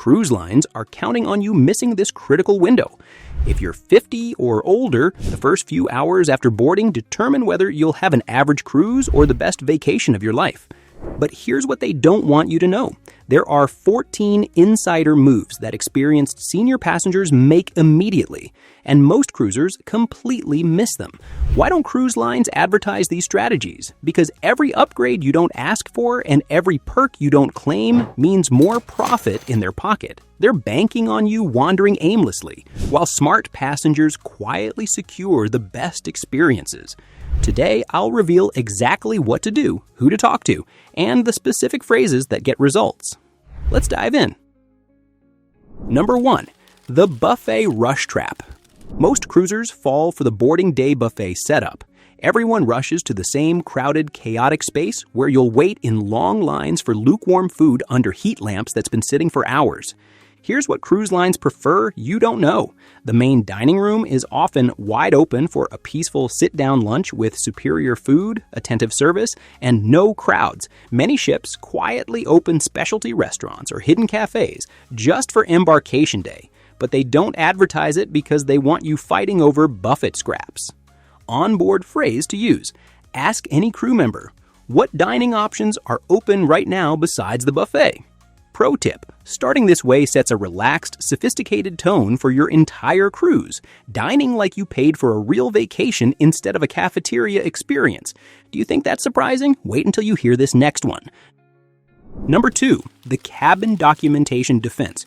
cruise lines are counting on you missing this critical window. If you're 50 or older, the first few hours after boarding determine whether you'll have an average cruise or the best vacation of your life. But here's what they don't want you to know. There are 14 insider moves that experienced senior passengers make immediately, and most cruisers completely miss them. Why don't cruise lines advertise these strategies? Because every upgrade you don't ask for and every perk you don't claim means more profit in their pocket. They're banking on you wandering aimlessly, while smart passengers quietly secure the best experiences. Today, I'll reveal exactly what to do, who to talk to, and the specific phrases that get results. Let's dive in. Number 1. The buffet rush trap. Most cruisers fall for the boarding day buffet setup. Everyone rushes to the same crowded, chaotic space where you'll wait in long lines for lukewarm food under heat lamps that's been sitting for hours. Here's what cruise lines prefer you don't know. The main dining room is often wide open for a peaceful sit-down lunch with superior food, attentive service, and no crowds. Many ships quietly open specialty restaurants or hidden cafes just for embarkation day, but they don't advertise it because they want you fighting over buffet scraps. Onboard phrase to use. Ask any crew member, what dining options are open right now besides the buffet? Pro tip, starting this way sets a relaxed, sophisticated tone for your entire cruise, dining like you paid for a real vacation instead of a cafeteria experience. Do you think that's surprising? Wait until you hear this next one. Number 2, the cabin documentation defense.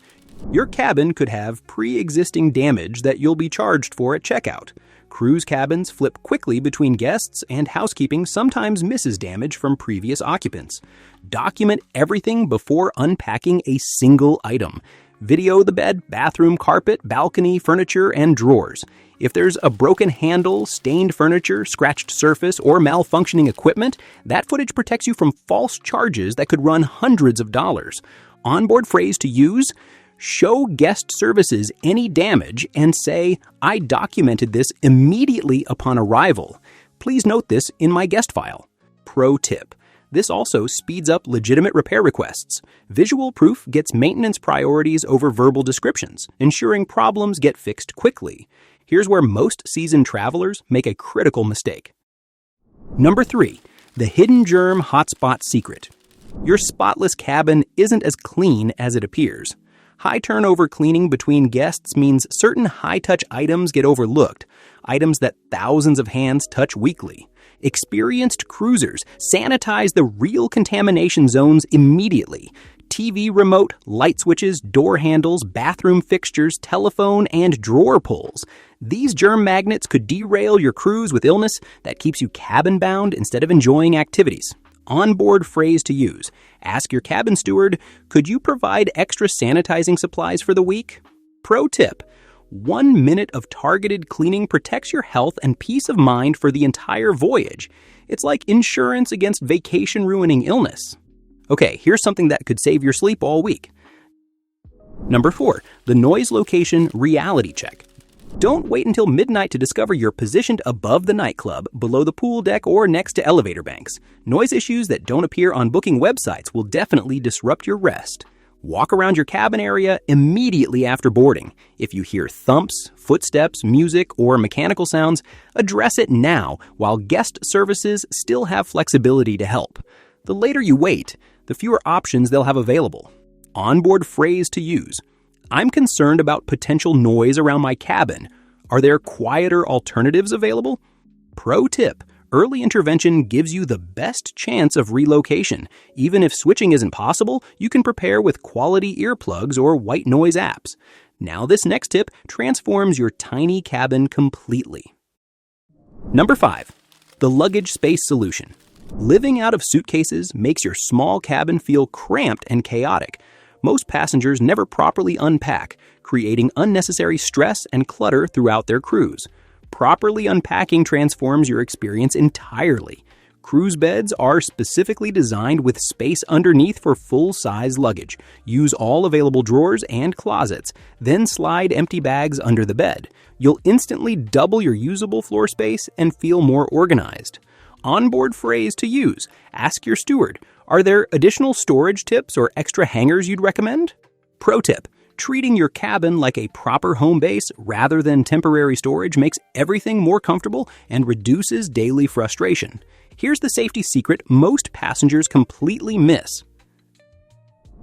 Your cabin could have pre-existing damage that you'll be charged for at checkout. Cruise cabins flip quickly between guests, and housekeeping sometimes misses damage from previous occupants. Document everything before unpacking a single item. Video the bed, bathroom, carpet, balcony, furniture, and drawers. If there's a broken handle, stained furniture, scratched surface, or malfunctioning equipment, that footage protects you from false charges that could run hundreds of dollars. Onboard phrase to use: show guest services any damage and say, I documented this immediately upon arrival. Please note this in my guest file. Pro tip. This also speeds up legitimate repair requests. Visual proof gets maintenance priorities over verbal descriptions, ensuring problems get fixed quickly. Here's where most seasoned travelers make a critical mistake. Number 3, the hidden germ hotspot secret. Your spotless cabin isn't as clean as it appears. High turnover cleaning between guests means certain high-touch items get overlooked, items that thousands of hands touch weekly. Experienced cruisers sanitize the real contamination zones immediately. TV remote, light switches, door handles, bathroom fixtures, telephone, and drawer pulls. These germ magnets could derail your cruise with illness that keeps you cabin-bound instead of enjoying activities. Onboard phrase to use. Ask your cabin steward, could you provide extra sanitizing supplies for the week? Pro tip. 1 minute of targeted cleaning protects your health and peace of mind for the entire voyage. It's like insurance against vacation-ruining illness. Okay, here's something that could save your sleep all week. Number 4, the noise location reality check. Don't wait until midnight to discover you're positioned above the nightclub, below the pool deck, or next to elevator banks. Noise issues that don't appear on booking websites will definitely disrupt your rest. Walk around your cabin area immediately after boarding. If you hear thumps, footsteps, music, or mechanical sounds, address it now while guest services still have flexibility to help. The later you wait, the fewer options they'll have available. Onboard phrase to use. I'm concerned about potential noise around my cabin. Are there quieter alternatives available? Pro tip. Early intervention gives you the best chance of relocation. Even if switching isn't possible, you can prepare with quality earplugs or white noise apps. Now this next tip transforms your tiny cabin completely. Number 5, the luggage space solution. Living out of suitcases makes your small cabin feel cramped and chaotic. Most passengers never properly unpack, creating unnecessary stress and clutter throughout their cruise. Properly unpacking transforms your experience entirely. Cruise beds are specifically designed with space underneath for full-size luggage. Use all available drawers and closets, then slide empty bags under the bed. You'll instantly double your usable floor space and feel more organized. Onboard phrase to use. Ask your steward, are there additional storage tips or extra hangers you'd recommend? Pro tip: treating your cabin like a proper home base rather than temporary storage makes everything more comfortable and reduces daily frustration. Here's the safety secret most passengers completely miss.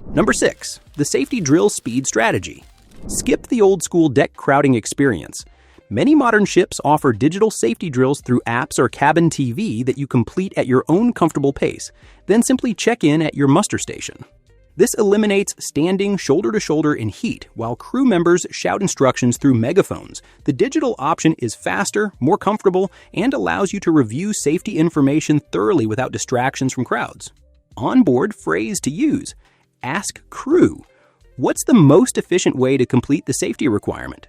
Number 6. The safety drill speed strategy. Skip the old-school deck crowding experience. Many modern ships offer digital safety drills through apps or cabin TV that you complete at your own comfortable pace, then simply check in at your muster station. This eliminates standing shoulder to shoulder in heat while crew members shout instructions through megaphones. The digital option is faster, more comfortable, and allows you to review safety information thoroughly without distractions from crowds. Onboard phrase to use: ask crew. What's the most efficient way to complete the safety requirement?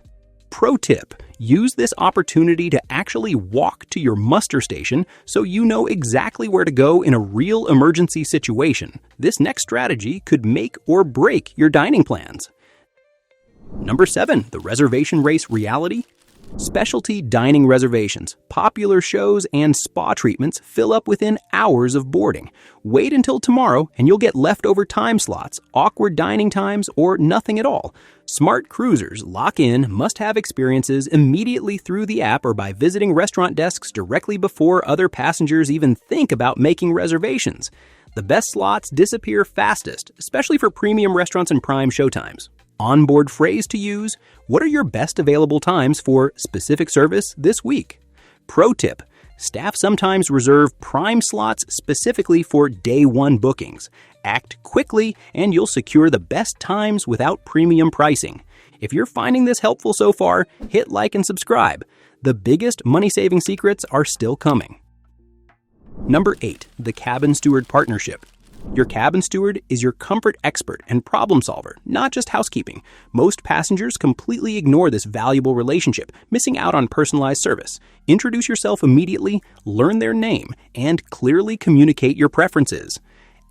Pro tip: use this opportunity to actually walk to your muster station so you know exactly where to go in a real emergency situation. This next strategy could make or break your dining plans. Number 7. The reservation race reality. Specialty dining reservations, popular shows, and spa treatments fill up within hours of boarding. Wait until tomorrow and you'll get leftover time slots, awkward dining times, or nothing at all. Smart cruisers lock in must-have experiences immediately through the app or by visiting restaurant desks directly before other passengers even think about making reservations. The best slots disappear fastest, especially for premium restaurants and prime showtimes. Onboard phrase to use: what are your best available times for specific service this week? Pro tip: staff sometimes reserve prime slots specifically for day one bookings. Act quickly and you'll secure the best times without premium pricing. If you're finding this helpful so far, hit like and subscribe. The biggest money-saving secrets are still coming. Number 8. The cabin steward partnership. Your cabin steward is your comfort expert and problem solver, not just housekeeping. Most passengers completely ignore this valuable relationship, missing out on personalized service. Introduce yourself immediately, learn their name, and clearly communicate your preferences.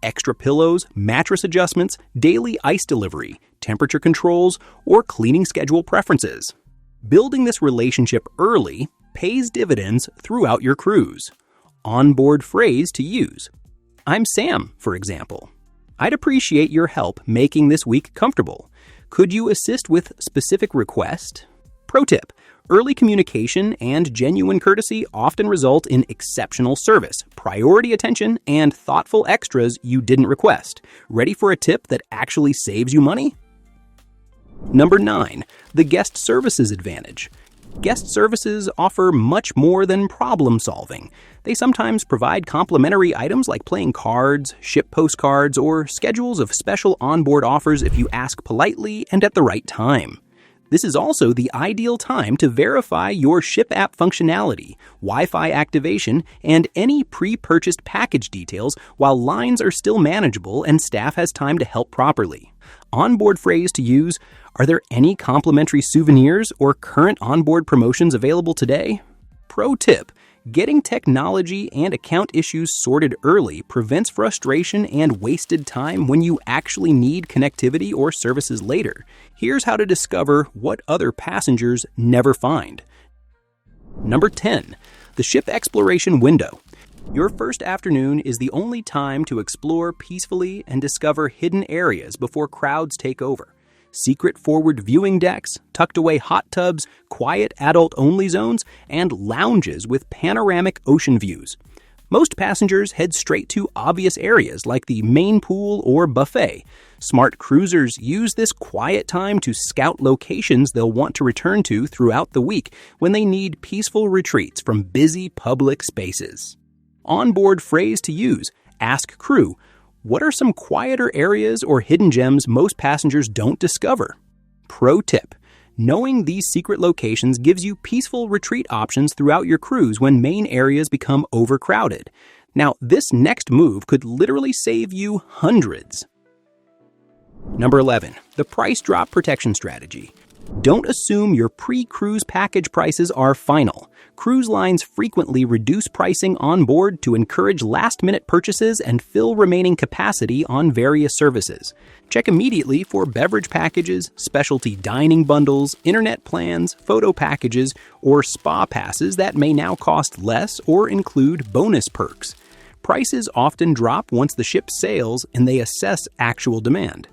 Extra pillows, mattress adjustments, daily ice delivery, temperature controls, or cleaning schedule preferences. Building this relationship early pays dividends throughout your cruise. Onboard phrase to use: I'm Sam, for example. I'd appreciate your help making this week comfortable. Could you assist with specific request? Pro tip: early communication and genuine courtesy often result in exceptional service, priority attention, and thoughtful extras you didn't request. Ready for a tip that actually saves you money? Number 9. The guest services advantage. Guest services offer much more than problem solving. They sometimes provide complimentary items like playing cards, ship postcards, or schedules of special onboard offers if you ask politely and at the right time. This is also the ideal time to verify your ship app functionality, Wi-Fi activation, and any pre-purchased package details while lines are still manageable and staff has time to help properly. Onboard phrase to use: are there any complimentary souvenirs or current onboard promotions available today? Pro tip: getting technology and account issues sorted early prevents frustration and wasted time when you actually need connectivity or services later. Here's how to discover what other passengers never find. Number 10. The ship exploration window. Your first afternoon is the only time to explore peacefully and discover hidden areas before crowds take over. Secret forward viewing decks, tucked away hot tubs, quiet adult-only zones, and lounges with panoramic ocean views. Most passengers head straight to obvious areas like the main pool or buffet. Smart cruisers use this quiet time to scout locations they'll want to return to throughout the week when they need peaceful retreats from busy public spaces. Onboard phrase to use: ask crew. What are some quieter areas or hidden gems most passengers don't discover? Pro tip: knowing these secret locations gives you peaceful retreat options throughout your cruise when main areas become overcrowded. Now, this next move could literally save you hundreds. Number 11. The price drop protection strategy. Don't assume your pre-cruise package prices are final. Cruise lines frequently reduce pricing on board to encourage last-minute purchases and fill remaining capacity on various services. Check immediately for beverage packages, specialty dining bundles, internet plans, photo packages, or spa passes that may now cost less or include bonus perks. Prices often drop once the ship sails and they assess actual demand.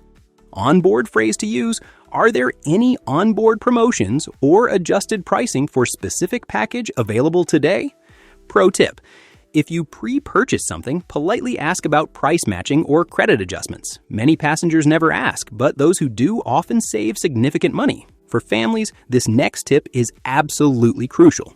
Onboard phrase to use: are there any onboard promotions or adjusted pricing for specific package available today? Pro tip: if you pre-purchase something, politely ask about price matching or credit adjustments. Many passengers never ask, but those who do often save significant money. For families, this next tip is absolutely crucial.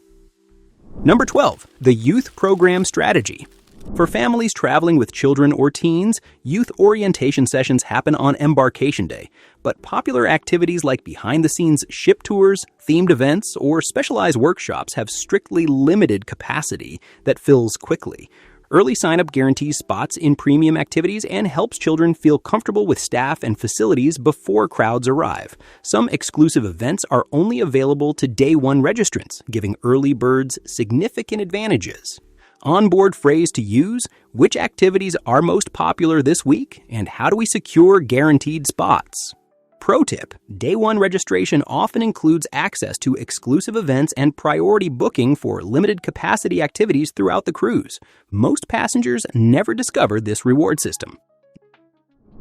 Number 12, the youth program strategy. For families traveling with children or teens, youth orientation sessions happen on Embarkation Day, but popular activities like behind-the-scenes ship tours, themed events, or specialized workshops have strictly limited capacity that fills quickly. Early sign-up guarantees spots in premium activities and helps children feel comfortable with staff and facilities before crowds arrive. Some exclusive events are only available to Day 1 registrants, giving early birds significant advantages. Onboard phrase to use: which activities are most popular this week, and how do we secure guaranteed spots? Pro tip: Day 1 registration often includes access to exclusive events and priority booking for limited capacity activities throughout the cruise. Most passengers never discover this reward system.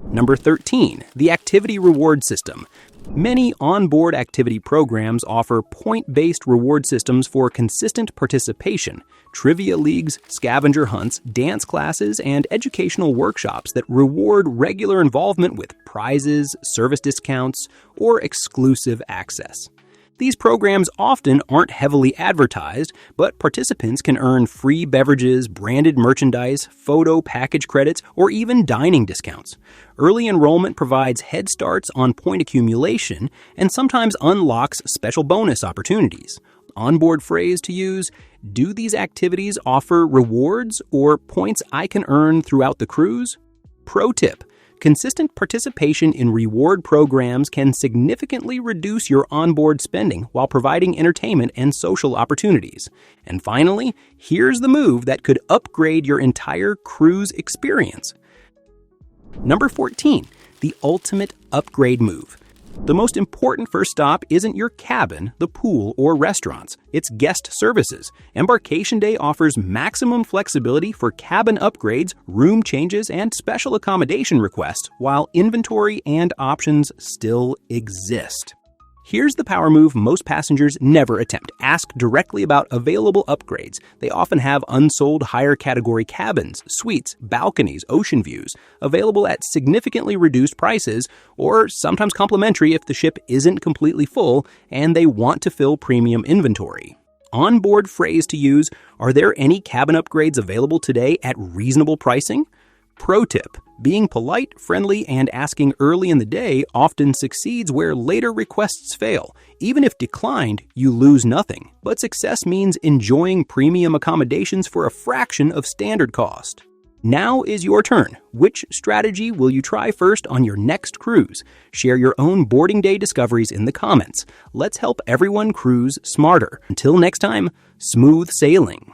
Number 13, the activity reward system. Many onboard activity programs offer point-based reward systems for consistent participation, trivia leagues, scavenger hunts, dance classes, and educational workshops that reward regular involvement with prizes, service discounts, or exclusive access. These programs often aren't heavily advertised, but participants can earn free beverages, branded merchandise, photo package credits, or even dining discounts. Early enrollment provides head starts on point accumulation and sometimes unlocks special bonus opportunities. Onboard phrase to use: do these activities offer rewards or points I can earn throughout the cruise? Pro tip: consistent participation in reward programs can significantly reduce your onboard spending while providing entertainment and social opportunities. And finally, here's the move that could upgrade your entire cruise experience. Number 14, the ultimate upgrade move. The most important first stop isn't your cabin, the pool, or restaurants. It's guest services. Embarkation Day offers maximum flexibility for cabin upgrades, room changes, and special accommodation requests, while inventory and options still exist. Here's the power move most passengers never attempt. Ask directly about available upgrades. They often have unsold higher category cabins, suites, balconies, ocean views, available at significantly reduced prices, or sometimes complimentary if the ship isn't completely full and they want to fill premium inventory. Onboard phrase to use: are there any cabin upgrades available today at reasonable pricing? Pro tip: being polite, friendly, and asking early in the day often succeeds where later requests fail. Even if declined, you lose nothing. But success means enjoying premium accommodations for a fraction of standard cost. Now is your turn. Which strategy will you try first on your next cruise? Share your own boarding day discoveries in the comments. Let's help everyone cruise smarter. Until next time, smooth sailing.